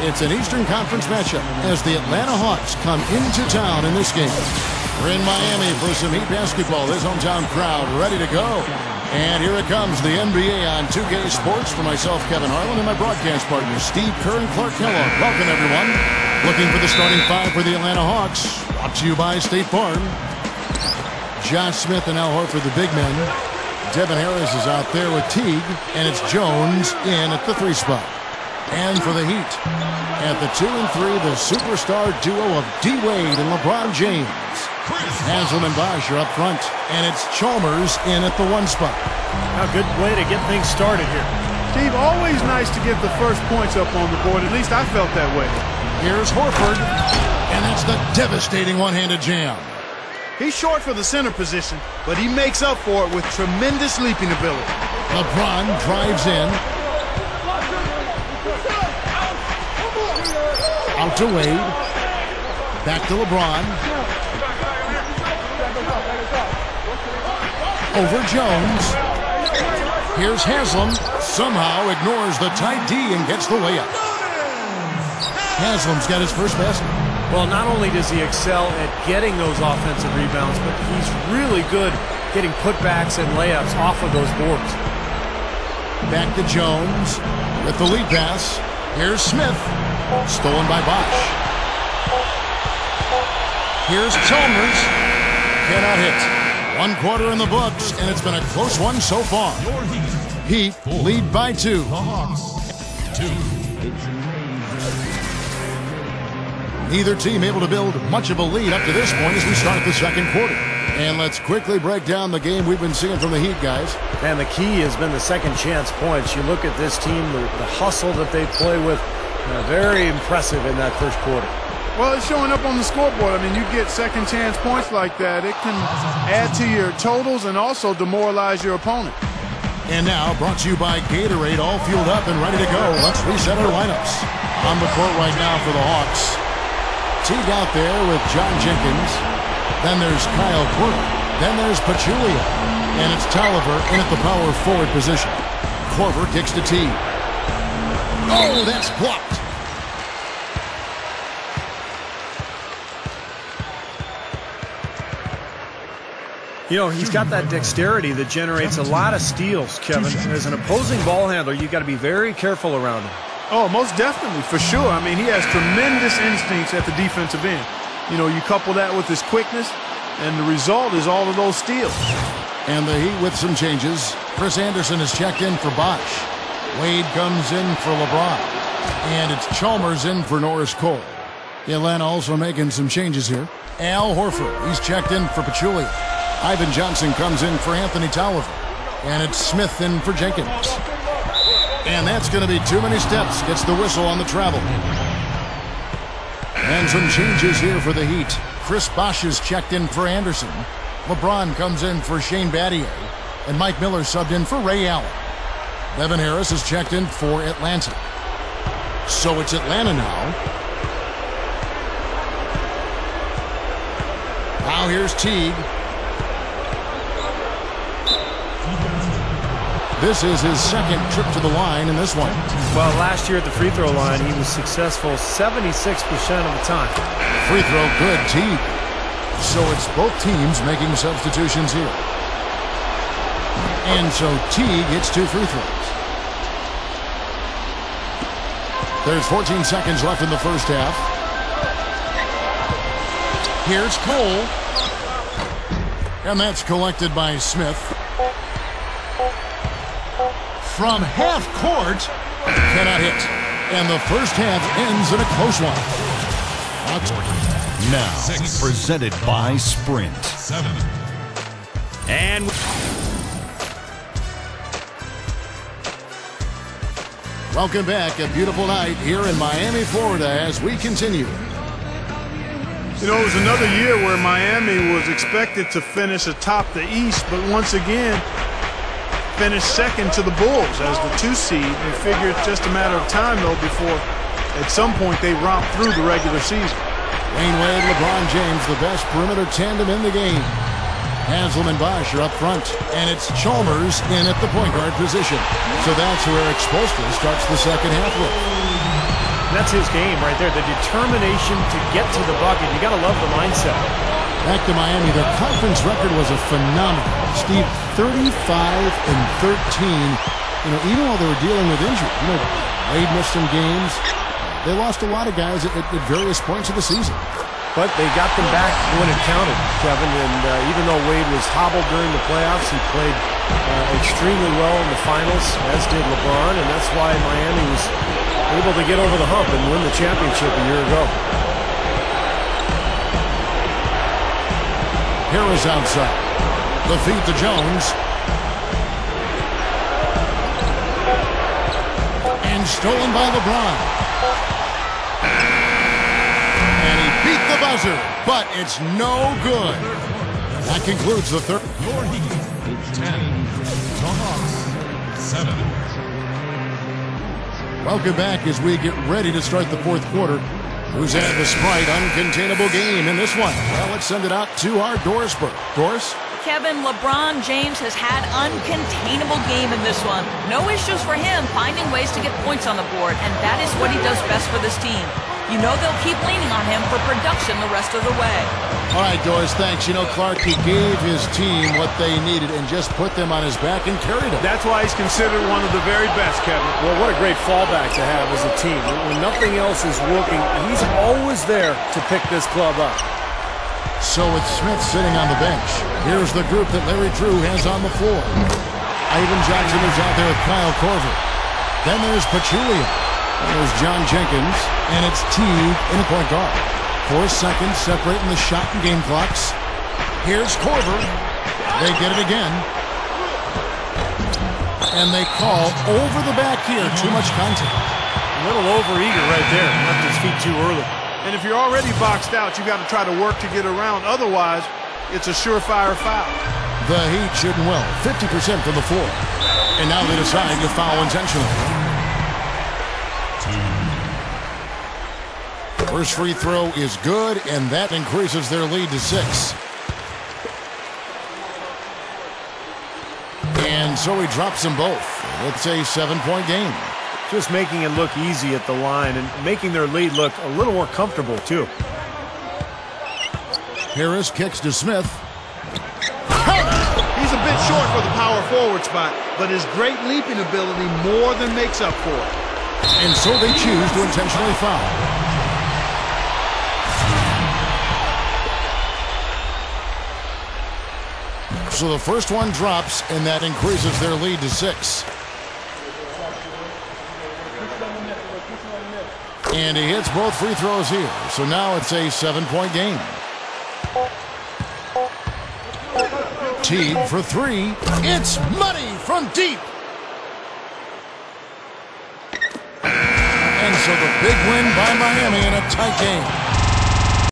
It's an Eastern Conference matchup as the Atlanta Hawks come into town in this game. We're in Miami for some Heat basketball. This hometown crowd ready to go. And here it comes, the NBA on 2K Sports for myself, Kevin Harlan, and my broadcast partners, Steve Kerr and Clark Kellogg. Welcome, everyone. Looking for the starting five for the Atlanta Hawks. Brought to you by State Farm. Josh Smith and Al Horford, the big men. Devin Harris is out there with Teague, and it's Jones in at the 3 spot. And for the Heat, at the 2 and 3, the superstar duo of D-Wade and LeBron James. Haslem and Bosh are up front, and it's Chalmers in at the 1 spot. A good way to get things started here. Steve, always nice to get the first points up on the board. At least I felt that way. Here's Horford, and that's the devastating one-handed jam. He's short for the center position, but he makes up for it with tremendous leaping ability. LeBron drives in. Out to Wade. Back to LeBron. Over Jones. Here's Haslem. Somehow ignores the tight D and gets the layup. Haslem's got his first basket. Well, not only does he excel at getting those offensive rebounds, but he's really good getting putbacks and layups off of those boards. Back to Jones with the lead pass. Here's Smith. Stolen by Bosh. Here's Chalmers. Cannot hit. 1 quarter in the books, and it's been a close one so far. Heat lead by 2. Neither team able to build much of a lead up to this point as we start the second quarter. And let's quickly break down the game we've been seeing from the Heat, guys. And the key has been the second chance points. You look at this team, the hustle that they play with, very impressive in that first quarter. Well, it's showing up on the scoreboard. I mean, you get second chance points like that. It can add to your totals and also demoralize your opponent. And now, brought to you by Gatorade, all fueled up and ready to go. Let's reset our lineups. On the court right now for the Hawks. Teague out there with John Jenkins. Then there's Kyle Korver. Then there's Pachulia. And it's Tolliver in at the power forward position. Korver kicks to Teague. Oh, that's blocked. You know, he's got that dexterity that generates a lot of steals, Kevin. As an opposing ball handler, you've got to be very careful around him. Oh, most definitely, for sure. I mean, he has tremendous instincts at the defensive end. You know, you couple that with his quickness, and the result is all of those steals. And the Heat with some changes. Chris Anderson is checked in for Bosh. Wade comes in for LeBron. And it's Chalmers in for Norris Cole. Atlanta also making some changes here. Al Horford, he's checked in for Pachulia. Ivan Johnson comes in for Anthony Tolliver. And it's Smith in for Jenkins. And that's going to be too many steps. Gets the whistle on the travel. And some changes here for the Heat. Chris Bosh is checked in for Anderson. LeBron comes in for Shane Battier. And Mike Miller subbed in for Ray Allen. Devin Harris is checked in for Atlanta. So it's Atlanta now. Now here's Teague. This is his second trip to the line in this one. Well, last year at the free throw line, he was successful 76% of the time. Free throw good, Teague. So it's both teams making substitutions here. And so Teague hits 2 free throws. There's 14 seconds left in the first half. Here's Cole. And that's collected by Smith. From half court, cannot hit. And the first half ends in a close one. Now, presented by Sprint. And welcome back. A beautiful night here in Miami, Florida as we continue. You know, it was another year where Miami was expected to finish atop the East, but once again, finished second to the Bulls as the 2 seed. They figure it's just a matter of time, though, before at some point they romp through the regular season. Wayne Wade, LeBron James, the best perimeter tandem in the game. Haslem and Bosh are up front, and it's Chalmers in at the point guard position. So that's where Eric Spoelstra starts the second half with. And that's his game right there, the determination to get to the bucket. You got to love the mindset. Back to Miami, their conference record was a phenomenal. Steve, 35-13. Even while they were dealing with injury. Wade missed some games. They lost a lot of guys at various points of the season. But they got them back when it counted, Kevin. And even though Wade was hobbled during the playoffs, he played extremely well in the finals, as did LeBron. And that's why Miami was able to get over the hump and win the championship a year ago. Harris outside. The feed to Jones. And stolen by LeBron. And he beat the buzzer, but it's no good. That concludes the third. Your Heat, 10. The Hawks, 7. Welcome back as we get ready to start the fourth quarter. Who's had the Sprite uncontainable game in this one? Well, let's send it out to our Dorisburg. Doris? Kevin, LeBron James has had uncontainable game in this one. No issues for him finding ways to get points on the board, and that is what he does best for this team. You know they'll keep leaning on him for production the rest of the way. All right, Doris, thanks. Clark, he gave his team what they needed and just put them on his back and carried them. That's why he's considered one of the very best, Kevin. Well, what a great fallback to have as a team. When nothing else is working, he's always there to pick this club up. So with Smith sitting on the bench, here's the group that Larry Drew has on the floor. Ivan Johnson is out there with Kyle Korver. Then there's Pachulia. There's John Jenkins, and it's Teague in the point guard. 4 seconds separating the shot and game clocks. Here's Korver. They get it again. And they call over the back here. Too much contact. A little overeager right there. Left his feet too early. And if you're already boxed out, you got to try to work to get around. Otherwise, it's a surefire foul. The Heat shooting well, 50% from the floor. And now they decide to foul intentionally. First free throw is good, and that increases their lead to 6. And so he drops them both. It's a 7-point game. Just making it look easy at the line and making their lead look a little more comfortable, too. Harris kicks to Smith. He's a bit short for the power forward spot, but his great leaping ability more than makes up for it. And so they choose to intentionally foul. So the first one drops, and that increases their lead to 6. And he hits both free throws here. So now it's a 7-point game. Teague for 3. It's money from deep. And so the big win by Miami in a tight game.